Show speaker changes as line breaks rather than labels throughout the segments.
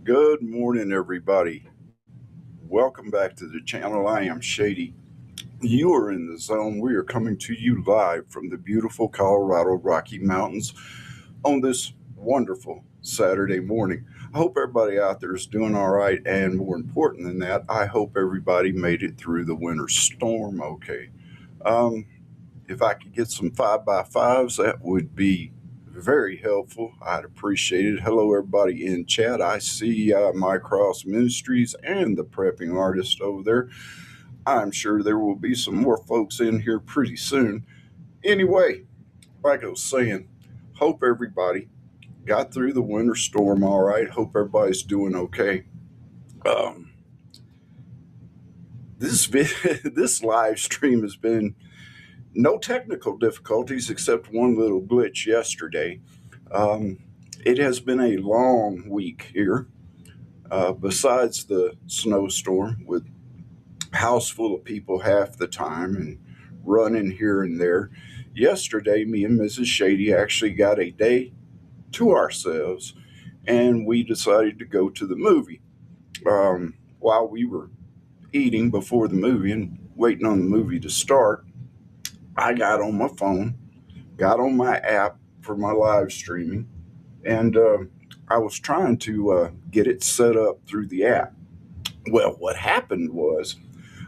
Good morning, everybody. Welcome back to the channel. I am Shady. You are in the zone. We are coming to you live from the beautiful Colorado Rocky Mountains on this wonderful Saturday morning. I hope everybody out there is doing all right, and more important than that, I hope everybody made it through the winter storm okay. Um, if I could get some 5x5s, that would be very helpful. I'd appreciate it. Hello, everybody in chat. I see My Cross Ministries and the Prepping Artist over there. I'm sure there will be some more folks in here pretty soon. Anyway, like I was saying, hope everybody got through the winter storm all right. Hope everybody's doing okay. Um, this live stream has been no technical difficulties except one little glitch yesterday. Um, it has been a long week here, besides the snowstorm, with house full of people half the time and running here and there. Yesterday, me and Mrs. Shadey actually got a day to ourselves, and we decided to go to the movie. While we were eating before the movie and waiting on the movie to start, I got on my phone, got on my app for my live streaming, and I was trying to get it set up through the app. Well, what happened was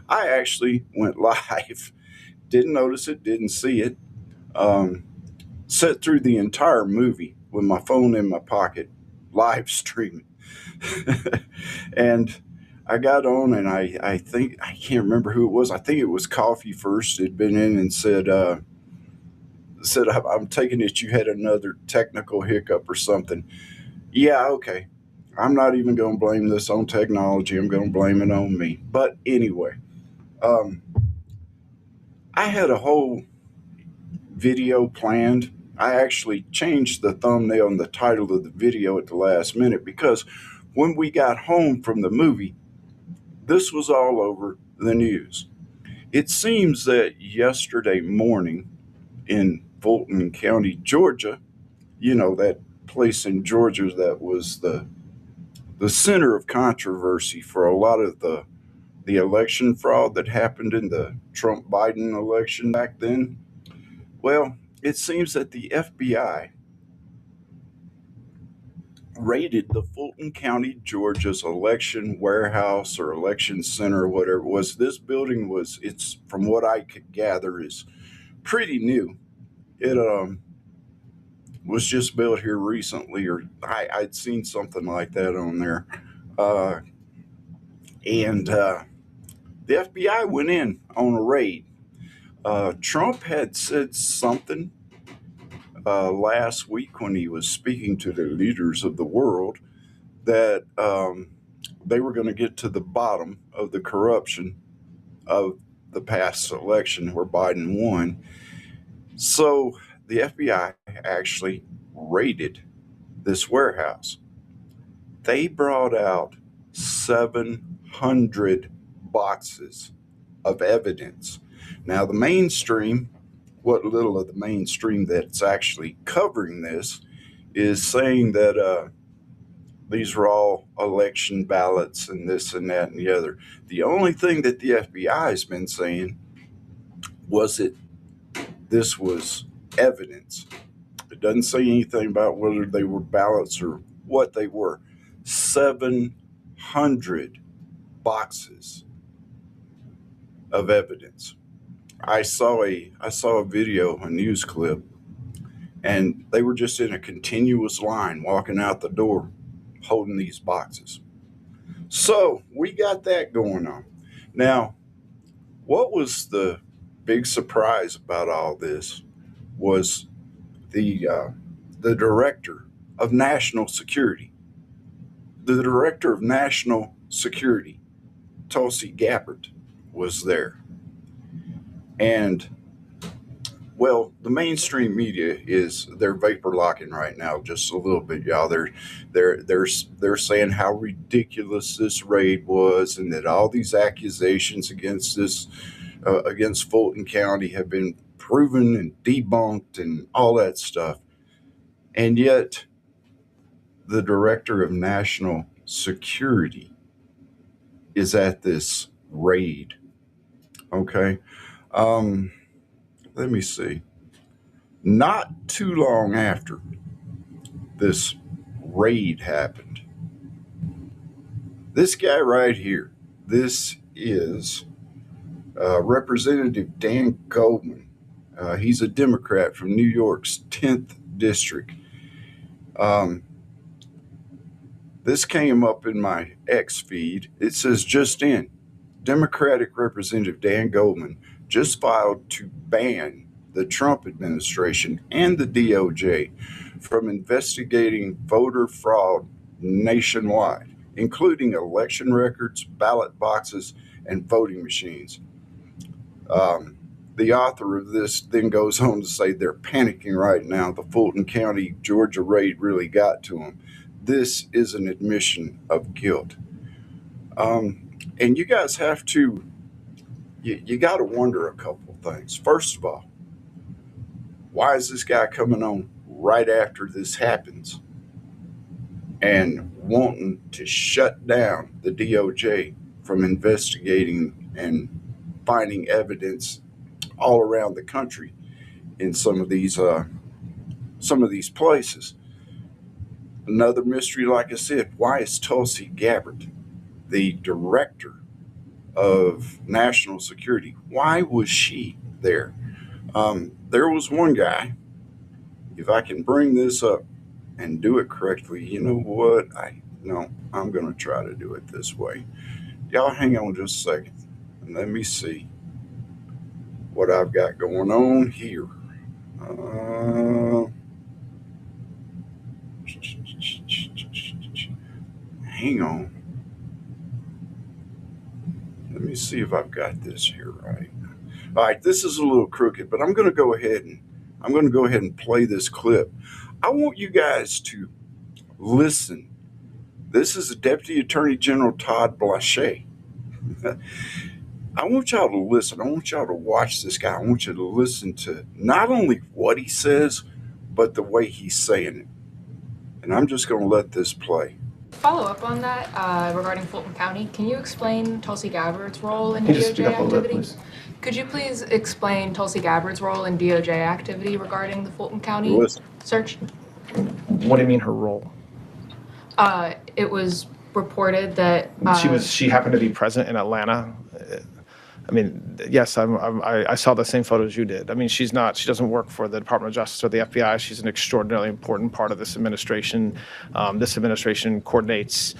I actually went live, didn't notice it, didn't see it, um, sat through the entire movie with my phone in my pocket, live streaming. And I got on, and I think, I can't remember who it was. I think it was Coffee First had been in and said, I'm taking it you had another technical hiccup or something. Yeah, okay. I'm not even going to blame this on technology. I'm going to blame it on me. But anyway, um, I had a whole video planned. I actually changed the thumbnail and the title of the video at the last minute because when we got home from the movie, this was all over the news. It seems that yesterday morning in Fulton County, Georgia, that place in Georgia that was the center of controversy for a lot of the election fraud that happened in the Trump Biden election back then. Well, it seems that the FBI raided the Fulton County, Georgia's election warehouse or election center or whatever it was. This building it's from what I could gather, is pretty new. It was just built here recently, or I'd seen something like that on there. Uh, and The FBI went in on a raid. Trump had said something last week when he was speaking to the leaders of the world that they were going to get to the bottom of the corruption of the past election where Biden won. So the FBI actually raided this warehouse. They brought out 700 boxes of evidence. Now, the mainstream, what little of the mainstream that's actually covering this, is saying that these are all election ballots and this and that and the other. The only thing that the FBI has been saying was that this was evidence. It doesn't say anything about whether they were ballots or what they were. 700 boxes of evidence. I saw a video, a news clip, and they were just in a continuous line walking out the door holding these boxes. So we got that going on. Now, what was the big surprise about all this was the director of national security. The director of national security, Tulsi Gabbard, was there. And well, the mainstream media they're vapor locking right now just a little bit, y'all. They're saying how ridiculous this raid was, and that all these accusations against Fulton County have been proven and debunked and all that stuff. And yet, the director of national security is at this raid. Okay. Um, Let me see. Not too long after this raid happened, this guy right here, this is Representative Dan Goldman. He's a Democrat from New York's 10th district. Um, this came up in my X feed. It says just in, Democratic Representative Dan Goldman just filed to ban the Trump administration and the DOJ from investigating voter fraud nationwide, including election records, ballot boxes, and voting machines. The author of this then goes on to say they're panicking right now. The Fulton County, Georgia raid really got to them. This is an admission of guilt. And you guys have to, you got to wonder a couple of things. First of all, why is this guy coming on right after this happens and wanting to shut down the DOJ from investigating and finding evidence all around the country in some of these places? Another mystery, like I said, why is Tulsi Gabbard, the director of national security, why was she there? There was one guy, if I can bring this up and do it correctly, you know what? I'm going to try to do it this way. Y'all hang on just a second and let me see what I've got going on here. Hang on. Let me see if I've got this here right. All right, this is a little crooked, but I'm going to go ahead and play this clip. I want you guys to listen. This is Deputy Attorney General Todd Blanche. I want y'all to listen. I want y'all to watch this guy. I want you to listen to not only what he says, but the way he's saying it. And I'm just going to let this play.
Follow up on that regarding Fulton County. Can you explain Tulsi Gabbard's role in DOJ activity? Could you please explain Tulsi Gabbard's role in DOJ activity regarding the Fulton County search?
What do you mean her role?
It was reported that
she happened to be present in Atlanta. I mean, yes, I saw the same photos you did. I mean, she doesn't work for the Department of Justice or the FBI. She's an extraordinarily important part of this administration. This administration coordinates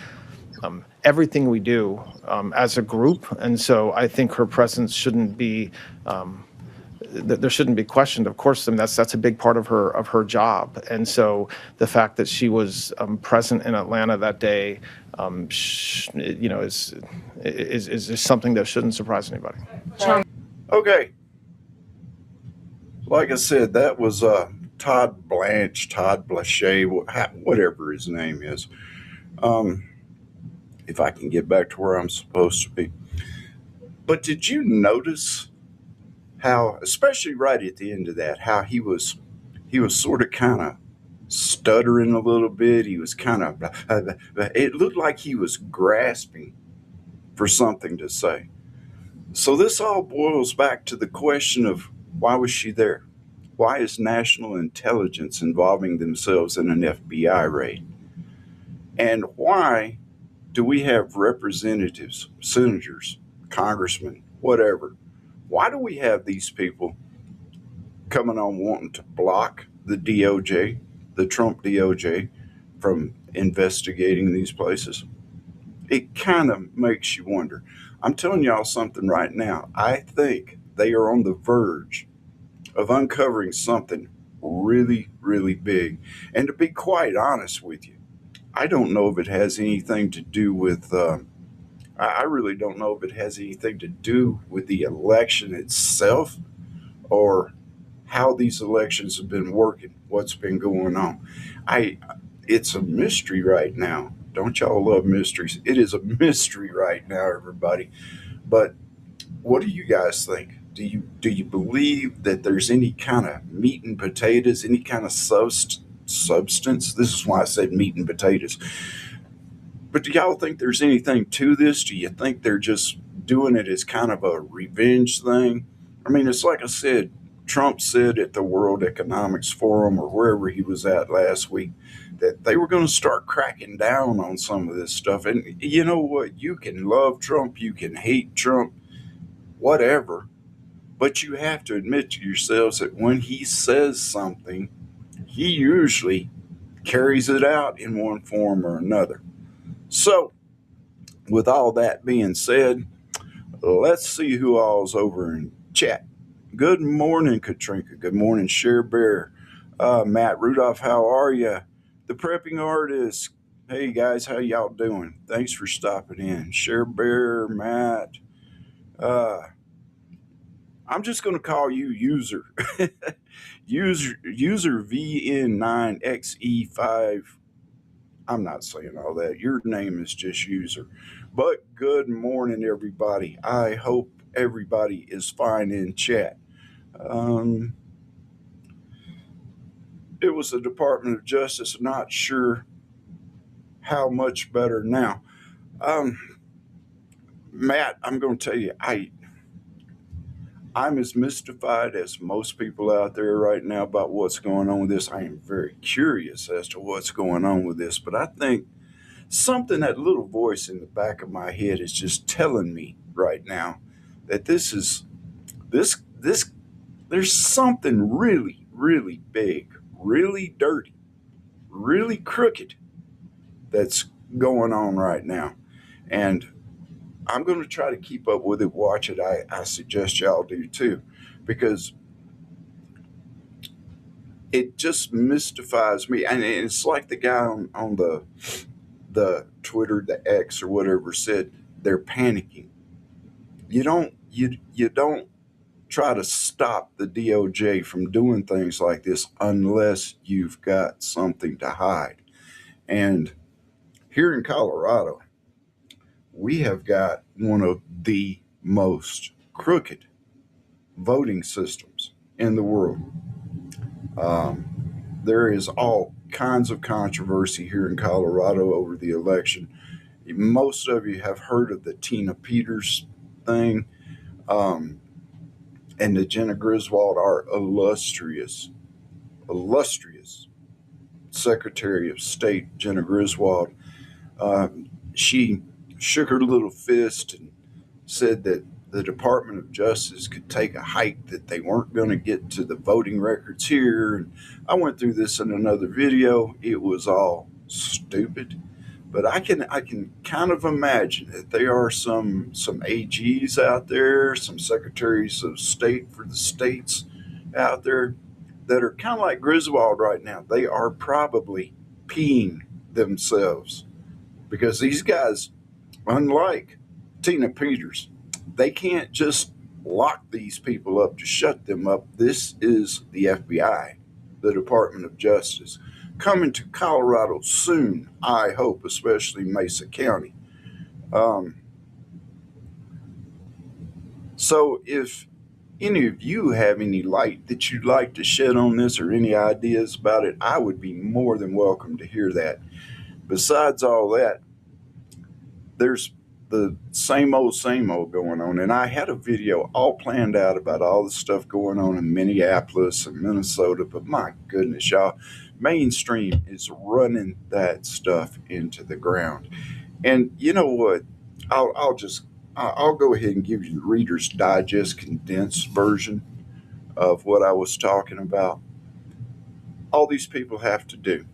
everything we do as a group. And so I think her presence shouldn't be, there shouldn't be questioned. Of course, I mean, that's a big part of her job. And so the fact that she was present in Atlanta that day, is something that shouldn't surprise anybody.
Okay. Like I said, that was Todd Blanche, whatever his name is. If I can get back to where I'm supposed to be. But did you notice how, especially right at the end of that, how he was sort of kind of stuttering a little bit. He was kind of, it looked like he was grasping for something to say. So this all boils back to the question of why was she there? Why is national intelligence involving themselves in an FBI raid? And why do we have representatives, senators, congressmen, whatever? Why do we have these people coming on wanting to block the DOJ, the Trump DOJ, from investigating these places? It kind of makes you wonder. I'm telling y'all something right now. I think they are on the verge of uncovering something really, really big. And to be quite honest with you, I don't know if it has anything to do with, I really don't know if it has anything to do with the election itself or how these elections have been working, what's been going on. It's a mystery right now. Don't y'all love mysteries? It is a mystery right now, everybody. But what do you guys think? Do you believe that there's any kind of meat and potatoes, any kind of substance? This is why I said meat and potatoes. But do y'all think there's anything to this? Do you think they're just doing it as kind of a revenge thing? I mean, it's like I said, Trump said at the World Economics Forum or wherever he was at last week that they were going to start cracking down on some of this stuff. And you know what? You can love Trump, you can hate Trump, whatever. But you have to admit to yourselves that when he says something, he usually carries it out in one form or another. So, with all that being said, let's see who all's over in chat. Good morning, Katrinka. Good morning, Share Bear. Matt Rudolph, how are you? The Prepping Artist. Hey guys, how y'all doing? Thanks for stopping in. Share Bear, Matt. I'm just going to call you User. User VN9XE5. I'm not saying all that. Your name is just User. But good morning, everybody. I hope everybody is fine in chat. It was the Department of Justice. Not sure how much better now. Matt, I'm going to tell you, I'm as mystified as most people out there right now about what's going on with this. I am very curious as to what's going on with this, but I think something, that little voice in the back of my head is just telling me right now that there's something really, really big, really dirty, really crooked that's going on right now. And I'm going to try to keep up with it, watch it. I suggest y'all do too, because it just mystifies me. And it's like the guy on the Twitter, the X or whatever said, they're panicking. You don't try to stop the DOJ from doing things like this unless you've got something to hide. And here in Colorado, we have got one of the most crooked voting systems in the world. There is all kinds of controversy here in Colorado over the election. Most of you have heard of the Tina Peters thing, and the Jenna Griswold, our illustrious Secretary of State, Jenna Griswold. She shook her little fist and said that the Department of Justice could take a hike, that they weren't going to get to the voting records here. And I went through this in another video. It was all stupid. But I can kind of imagine that there are some AGs out there, some secretaries of state for the states out there that are kind of like Griswold right now. They are probably peeing themselves because these guys, unlike Tina Peters, they can't just lock these people up to shut them up. This is the FBI, the Department of Justice, coming to Colorado soon, I hope, especially Mesa County. So if any of you have any light that you'd like to shed on this or any ideas about it, I would be more than welcome to hear that. Besides all that, there's the same old going on. And I had a video all planned out about all the stuff going on in Minneapolis and Minnesota, but my goodness, y'all, mainstream is running that stuff into the ground. And you know what? I'll go ahead and give you the Reader's Digest condensed version of what I was talking about. All these people have to do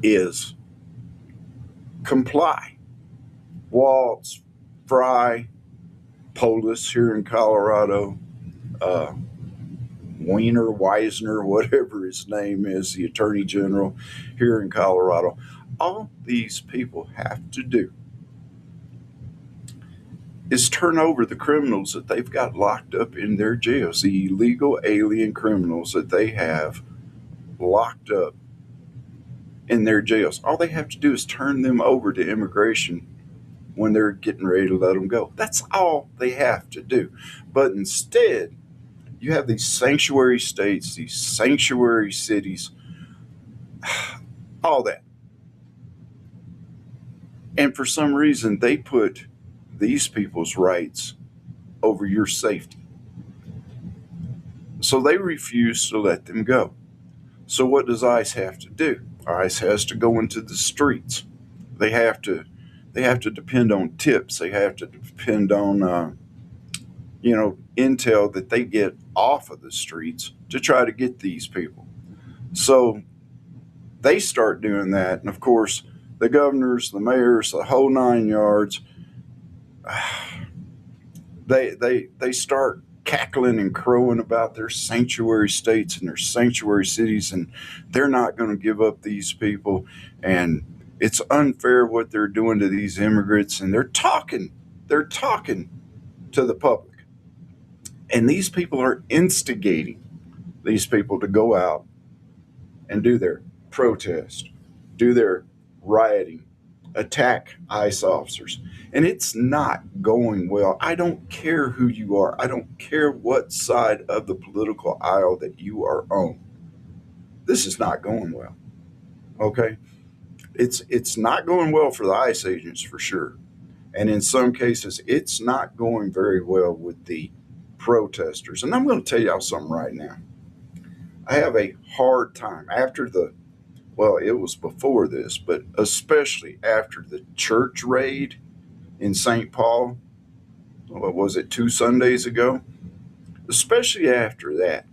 is comply. Waltz, Fry, Polis here in Colorado, Wisner, whatever his name is, the Attorney General here in Colorado. All these people have to do is turn over the criminals that they've got locked up in their jails, the illegal alien criminals that they have locked up in their jails. All they have to do is turn them over to immigration when they're getting ready to let them go. That's all they have to do. But instead, you have these sanctuary states, these sanctuary cities, all that. And for some reason, they put these people's rights over your safety. So they refuse to let them go. So what does ICE have to do? ICE has to go into the streets. They have to depend on tips. They have to depend on intel that they get off of the streets to try to get these people. So they start doing that, and of course, the governors, the mayors, the whole 9 yards, they start cackling and crowing about their sanctuary states and their sanctuary cities, and they're not going to give up these people, and it's unfair what they're doing to these immigrants, and they're talking to the public, and these people are instigating these people to go out and do their protest, do their rioting, attack ICE officers. And it's not going well. I don't care who you are. I don't care what side of the political aisle that you are on. This is not going well. Okay? It's not going well for the ICE agents for sure. And in some cases, it's not going very well with the protesters. And I'm going to tell y'all something right now. I have a hard time it was before this, but especially after the church raid in St. Paul, what was it, 2 Sundays ago? Especially after that,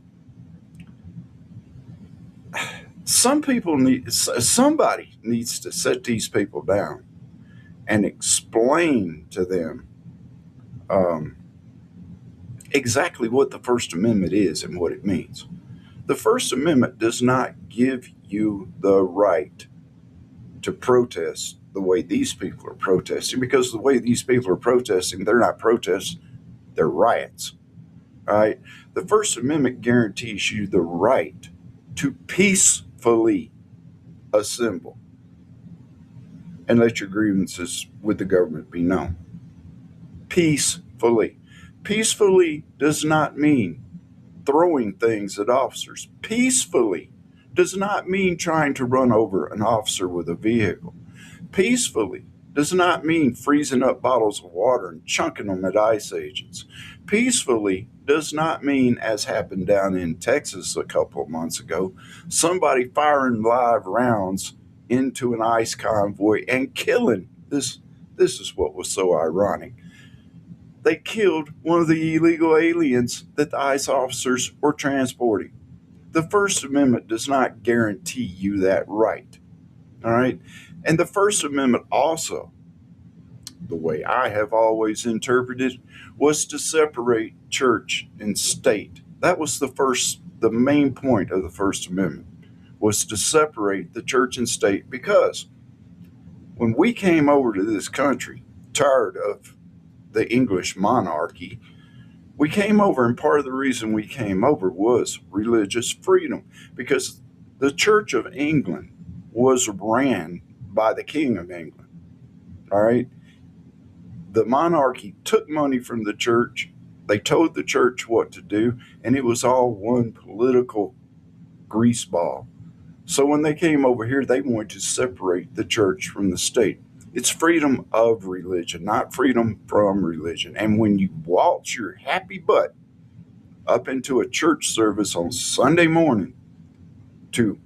somebody needs to set these people down and explain to them exactly what the First Amendment is and what it means. The First Amendment does not give you the right to protest the way these people are protesting, because the way these people are protesting, they're not protests, they're riots. All right? The First Amendment guarantees you the right to peacefully assemble and let your grievances with the government be known. Peacefully. Peacefully does not mean throwing things at officers. Peacefully does not mean trying to run over an officer with a vehicle. Peacefully does not mean freezing up bottles of water and chunking them at ICE agents. Peacefully does not mean, as happened down in Texas a couple of months ago, somebody firing live rounds into an ICE convoy and killing. This is what was so ironic. They killed one of the illegal aliens that the ICE officers were transporting. The First Amendment does not guarantee you that right. All right? And the First Amendment also, the way I have always interpreted, was to separate church and state. That was the main point of the First Amendment, was to separate the church and state, because when we came over to this country, tired of the English monarchy, we came over, and part of the reason we came over was religious freedom, because the Church of England was ran by the King of England. All right? The monarchy took money from the church. They told the church what to do, and it was all one political greaseball. So when they came over here, they wanted to separate the church from the state. It's freedom of religion, not freedom from religion. And when you waltz your happy butt up into a church service on Sunday morning to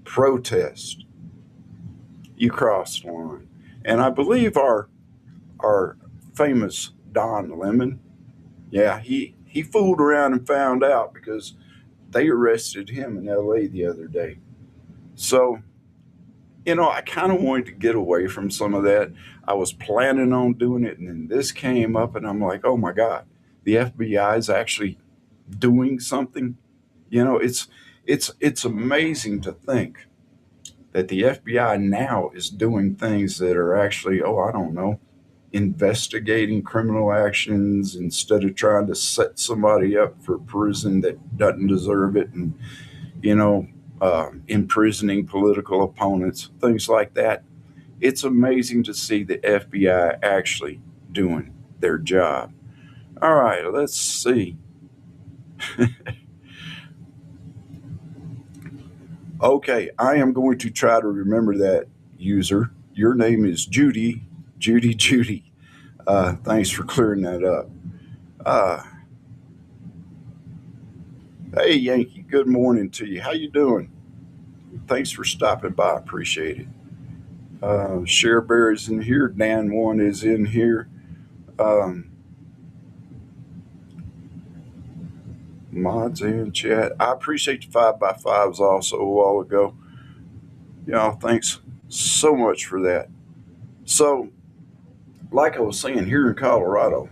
protest, you cross the line. And I believe our famous Don Lemon, he fooled around and found out, because they arrested him in LA the other day. So, I kind of wanted to get away from some of that. I was planning on doing it, and then this came up, and I'm like, oh my God, the FBI is actually doing something. It's amazing to think that the FBI now is doing things that are actually, investigating criminal actions instead of trying to set somebody up for prison that doesn't deserve it, and imprisoning political opponents, things like that. It's amazing to see the FBI actually doing their job. All right, let's see. Okay, I am going to try to remember that, user. Your name is Judy, Judy. Thanks for clearing that up. Uh, hey, Yankee. Good morning to you. How you doing? Thanks for stopping by. Appreciate it. Share Bear is in here. Dan One is in here. Um, Mods in chat. I appreciate the 5x5s also a while ago. Y'all, thanks so much for that. So, like I was saying, here in Colorado,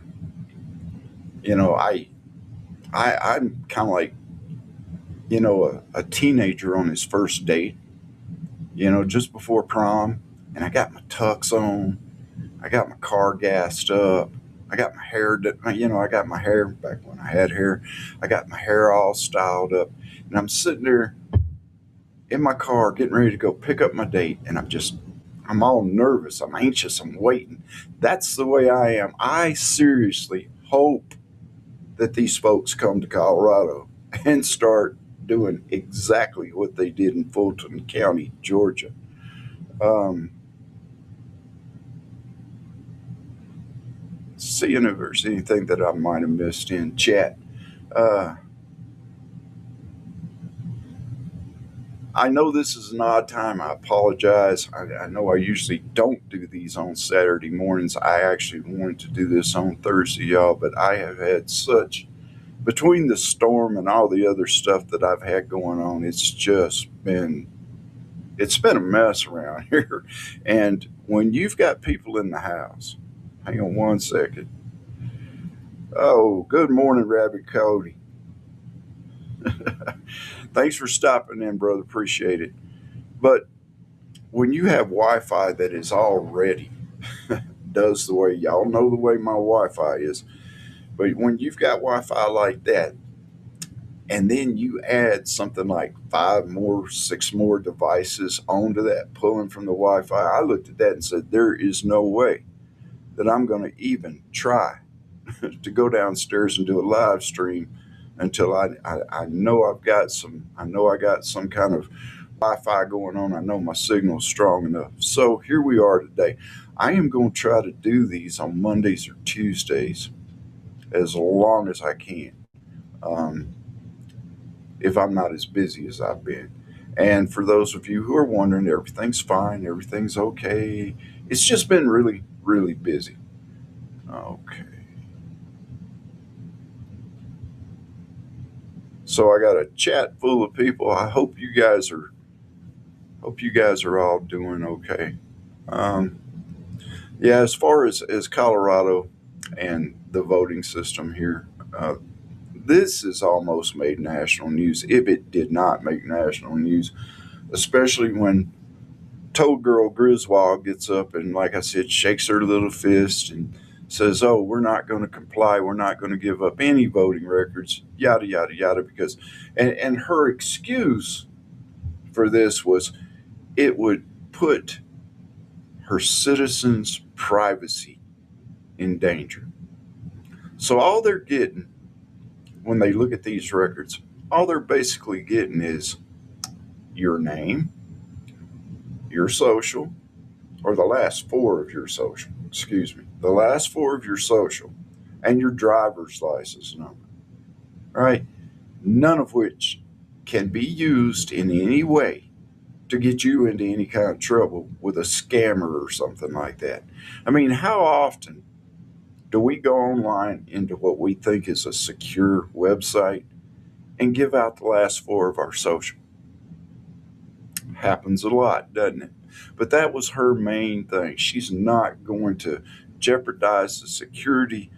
you know, I'm kind of like, a teenager on his first date, just before prom, and I got my tux on, I got my car gassed up, I got my hair, I got my hair back when I had hair, I got my hair all styled up, and I'm sitting there in my car getting ready to go pick up my date, and I'm all nervous, I'm anxious, I'm waiting. That's the way I am. I seriously hope that these folks come to Colorado and start doing exactly what they did in Fulton County, Georgia. Seeing if there's anything that I might have missed in chat. I know this is an odd time. I apologize. I know I usually don't do these on Saturday mornings. I actually wanted to do this on Thursday, y'all, but I have had between the storm and all the other stuff that I've had going on, it's been a mess around here. And when you've got people in the house, hang on one second. Oh, good morning, Rabbit Cody. Thanks for stopping in, brother. Appreciate it. But when you have Wi-Fi that is already does the way y'all know the way my Wi-Fi is, but when you've got Wi-Fi like that, and then you add something like 6 more devices onto that, pulling from the Wi-Fi, I looked at that and said, there is no way that I'm going to even try to go downstairs and do a live stream until I know I got some kind of Wi-Fi going on. I know my signal's strong enough. So here we are today. I am going to try to do these on Mondays or Tuesdays as long as I can, if I'm not as busy as I've been. And for those of you who are wondering, everything's fine, everything's okay. It's just been really, really busy. Okay. So I got a chat full of people. I hope you guys are all doing okay. Yeah, as far as Colorado and the voting system here, this has almost made national news if it did not make national news, especially when Toad Girl Griswold gets up and, like I said, shakes her little fist and says, oh, we're not going to comply. We're not going to give up any voting records, yada, yada, yada, because, and her excuse for this was it would put her citizens' privacy in danger. So all they're getting when they look at these records, all they're basically getting is your name, your social, or the last 4 of your social, the last 4 of your social, and your driver's license number, right? None of which can be used in any way to get you into any kind of trouble with a scammer or something like that. I mean, how often do we go online into what we think is a secure website and give out the last 4 of our social? Happens a lot, doesn't it? But that was her main thing. She's not going to jeopardize the security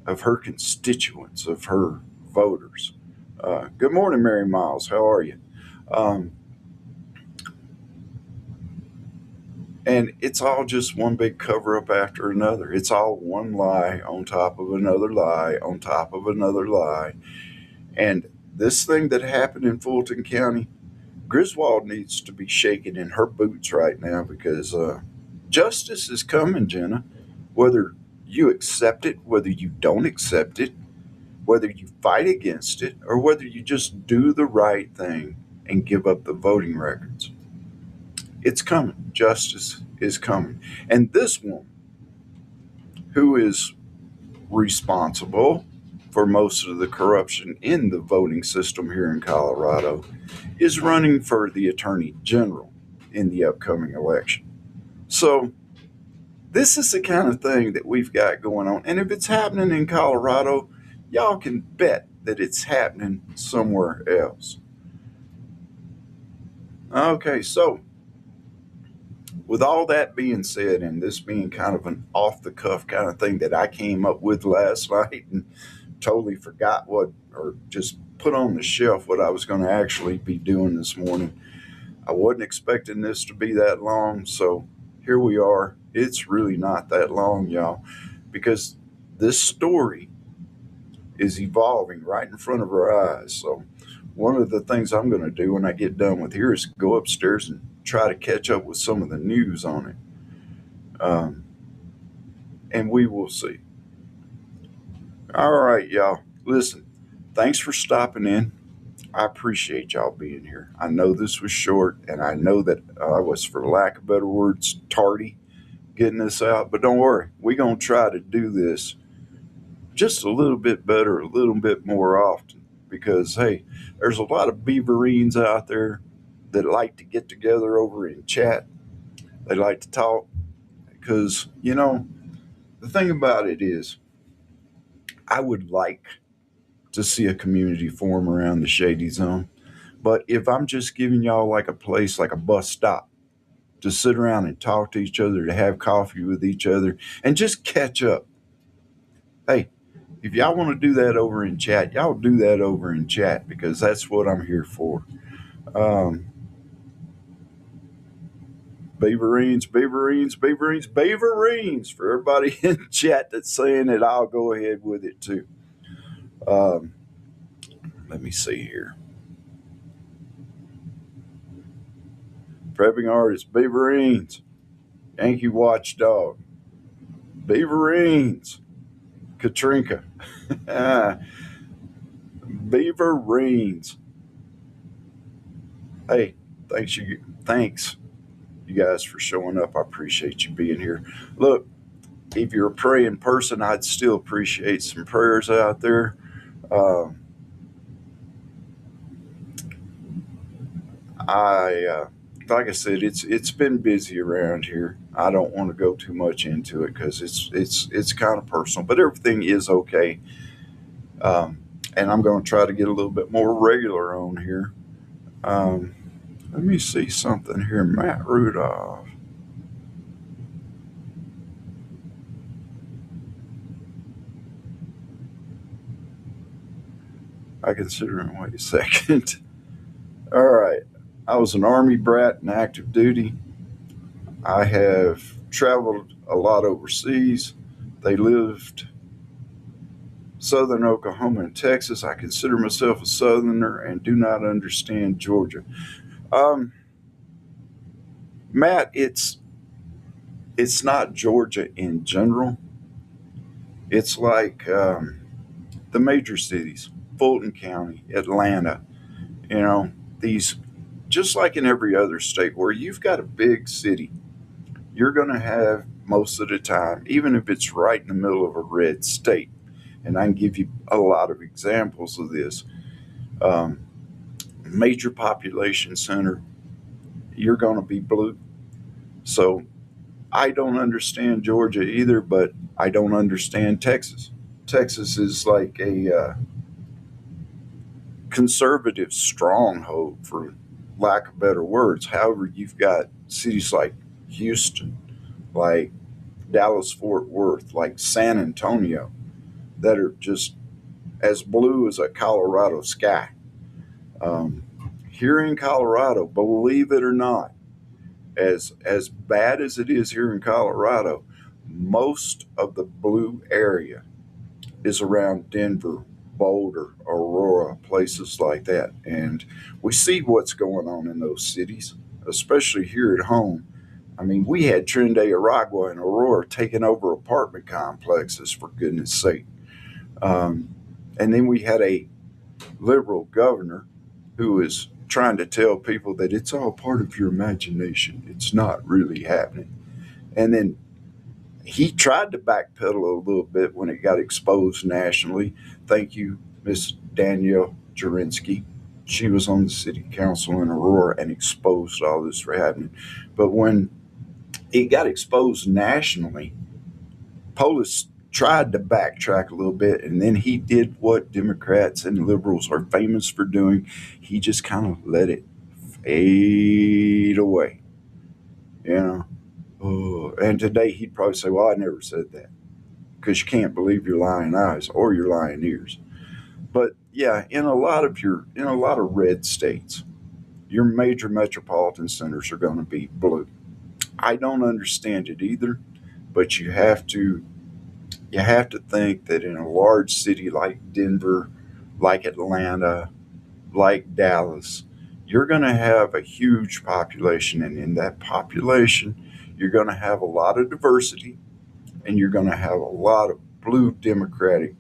of her constituents, of her voters. Good morning, Mary Miles. How are you? And it's all just one big cover up after another. It's all one lie on top of another lie on top of another lie. And this thing that happened in Fulton County, Griswold needs to be shaking in her boots right now because justice is coming, Jenna. Whether you accept it, whether you don't accept it, whether you fight against it, or whether you just do the right thing and give up the voting records. It's coming. Justice is coming. And this one who is responsible for most of the corruption in the voting system here in Colorado, is running for the Attorney General in the upcoming election. So this is the kind of thing that we've got going on. And if it's happening in Colorado, y'all can bet that it's happening somewhere else. Okay, so with all that being said, and this being kind of an off the cuff kind of thing that I came up with last night and totally forgot what, or just put on the shelf what I was going to actually be doing this morning. I wasn't expecting this to be that long, so here we are. It's really not that long, y'all, because this story is evolving right in front of our eyes. So one of the things I'm going to do when I get done with here is go upstairs and try to catch up with some of the news on it. And we will see. All right, y'all. Listen, thanks for stopping in. I appreciate y'all being here. I know this was short, and I know that I was, for lack of better words, tardy getting this out. But don't worry, we're going to try to do this just a little bit better, a little bit more often. Because, hey, there's a lot of beaverines out there that like to get together over in chat. They like to talk. Because, the thing about it is, I would like to see a community form around the Shadey Zone. But if I'm just giving y'all like a place, like a bus stop, to sit around and talk to each other, to have coffee with each other, and just catch up, hey, if y'all want to do that over in chat, y'all do that over in chat, because that's what I'm here for. Beaverines, beaverines, beaverines, beaverines for everybody in chat that's saying it. I'll go ahead with it too. Let me see here. Prepping artist, beaverines, Yankee watchdog, beaverines, Katrinka, beaverines. Hey, thanks you guys for showing up. I appreciate you being here. Look, if you're a praying person, I'd still appreciate some prayers out there. Like I said, it's been busy around here. I don't want to go too much into it because it's kind of personal, but everything is okay. And I'm going to try to get a little bit more regular on here. Let me see something here. Matt Rudolph. I consider him. Wait a second. All right. I was an Army brat in active duty. I have traveled a lot overseas. They lived southern Oklahoma and Texas. I consider myself a southerner and do not understand Georgia. Matt, it's not Georgia in general. It's like the major cities, Fulton County, Atlanta, these, just like in every other state where you've got a big city, you're going to have most of the time, even if it's right in the middle of a red state, and I can give you a lot of examples of this, major population center, you're going to be blue. So I don't understand Georgia either, but I don't understand Texas. Texas is like a conservative stronghold, for lack of better words. However, you've got cities like Houston, like Dallas, Fort Worth, like San Antonio, that are just as blue as a Colorado sky. Here in Colorado, believe it or not, as bad as it is here in Colorado, most of the blue area is around Denver, Boulder, Aurora, places like that. And we see what's going on in those cities, especially here at home. I mean, we had Trinidad, Aragua, and Aurora taking over apartment complexes, for goodness sake. And then we had a liberal governor who is trying to tell people that it's all part of your imagination. It's not really happening. And then he tried to backpedal a little bit when it got exposed nationally. Thank you, Miss Danielle Jurinsky. She was on the city council in Aurora and exposed all this for happening. But when it got exposed nationally, Polis tried to backtrack a little bit, and then he did what Democrats and liberals are famous for doing. He just kind of let it fade away, you know. Oh, and today he'd probably say, "Well, I never said that," because you can't believe your lying eyes or your lying ears. But yeah, in a lot of red states, your major metropolitan centers are going to be blue. I don't understand it either, but you have to think that in a large city like Denver, like Atlanta, like Dallas, you're going to have a huge population, and in that population, you're going to have a lot of diversity, and you're going to have a lot of blue Democratic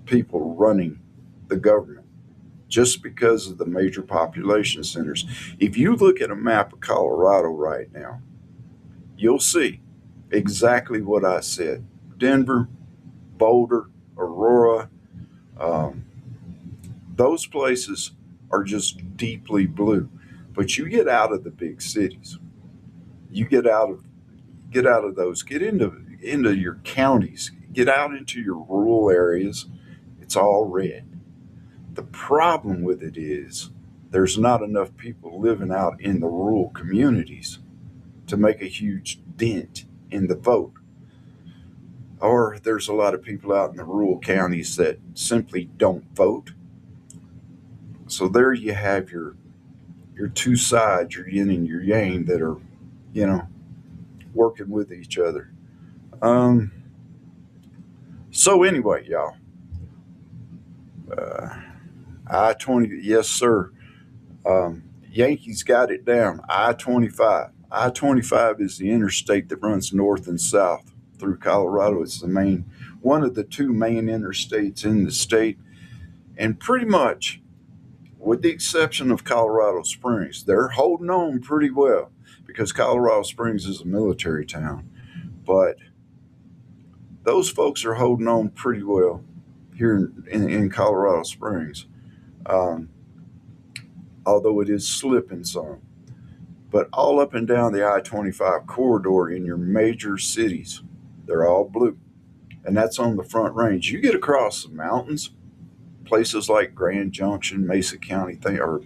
people running the government just because of the major population centers. If you look at a map of Colorado right now, you'll see exactly what I said. Denver, Boulder, Aurora, um, those places are just deeply blue. But you get out of the big cities, you get out of those, get into your counties, get out into your rural areas. It's all red. The problem with it is there's not enough people living out in the rural communities to make a huge dent in the vote. Or there's a lot of people out in the rural counties that simply don't vote. So there you have your two sides, your yin and your yang, that are, you know, working with each other. Um, so anyway, y'all, uh, I-20, yes sir. Yankees got it down. I-25. I-25 is the interstate that runs north and south through Colorado. It's one of the two main interstates in the state, and pretty much, with the exception of Colorado Springs, they're holding on pretty well because Colorado Springs is a military town. But those folks are holding on pretty well here in Colorado Springs, um, although it is slipping some. But all up and down the I-25 corridor in your major cities, they're all blue. And that's on the Front Range. You get across the mountains, places like Grand Junction, Mesa County, or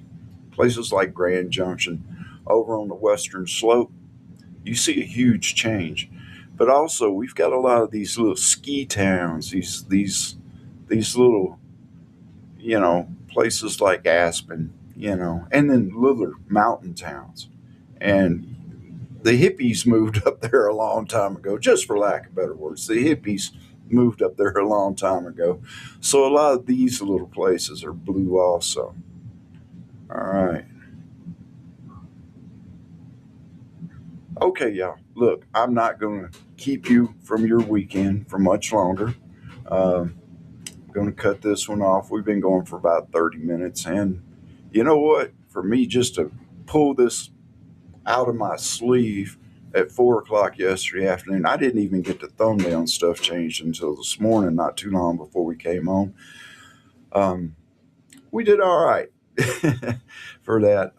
places like Grand Junction over on the western slope, you see a huge change. But also, we've got a lot of these little ski towns, these little, places like Aspen, and then little mountain towns. And the hippies moved up there a long time ago, just for lack of better words. The hippies moved up there a long time ago. So a lot of these little places are blue also. All right. Okay, y'all. Look, I'm not going to keep you from your weekend for much longer. I'm going to cut this one off. We've been going for about 30 minutes. And you know what? For me, just to pull this out of my sleeve at 4 o'clock yesterday afternoon, I didn't even get the thumbnail and stuff changed until this morning, not too long before we came on. We did all right for that.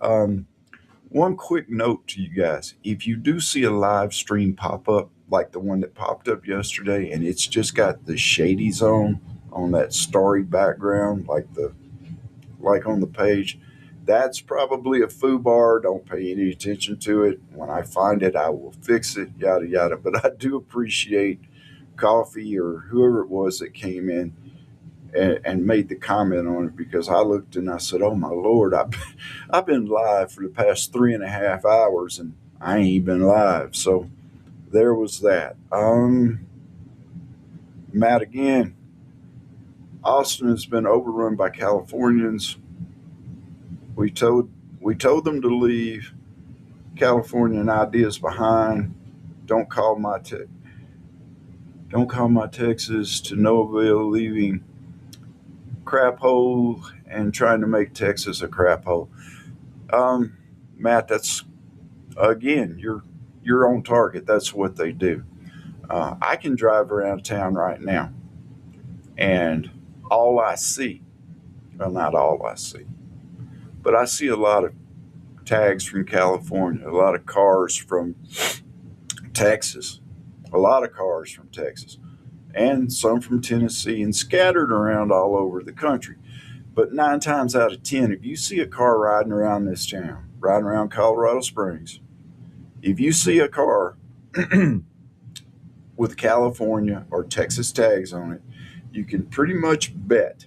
One quick note to you guys: if you do see a live stream pop up like the one that popped up yesterday, and it's just got the Shadey zone on that starry background, like on the page, that's probably a foo bar. Don't pay any attention to it. When I find it, I will fix it, yada yada. But I do appreciate Coffee or whoever it was that came in and made the comment on it, because I looked and I said, "Oh my Lord, I've been live for the past 3.5 hours and I ain't been live." So there was that. Matt again. Austin has been overrun by Californians. We told them to leave Californian ideas behind. Don't call my Texas to no avail, leaving crap hole and trying to make Texas a crap hole. Matt, that's again, you're on target. That's what they do. I can drive around town right now, and all I see, well, not all I see, but I see a lot of tags from California, a lot of cars from Texas, a lot of cars from Texas, and some from Tennessee, and scattered around all over the country. But 9 times out of 10, if you see a car riding around this town, riding around Colorado Springs, if you see a car with California or Texas tags on it, you can pretty much bet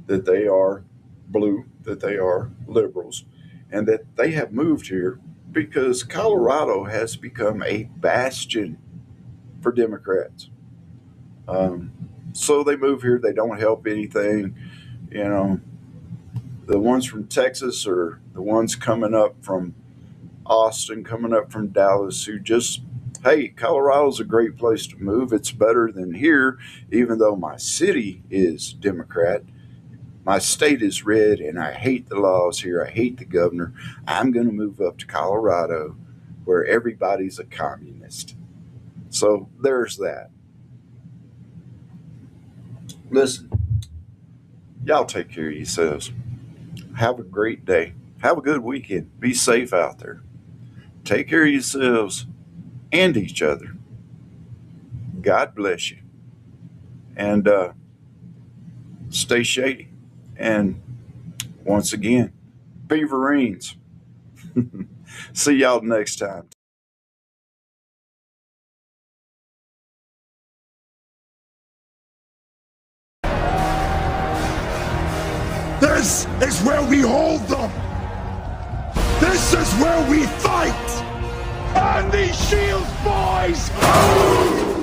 that they are blue, that they are liberals, and that they have moved here because Colorado has become a bastion for Democrats. So they move here, they don't help anything. You know, the ones from Texas or the ones coming up from Austin, coming up from Dallas, who just, hey, Colorado's a great place to move. It's better than here, even though my city is Democrat. My state is red, and I hate the laws here. I hate the governor. I'm going to move up to Colorado where everybody's a communist. So there's that. Listen, y'all take care of yourselves. Have a great day. Have a good weekend. Be safe out there. Take care of yourselves and each other. God bless you. And stay shady. And once again, Beaverines. See y'all next time.
This is where we hold them! This is where we fight! And these shields, boys!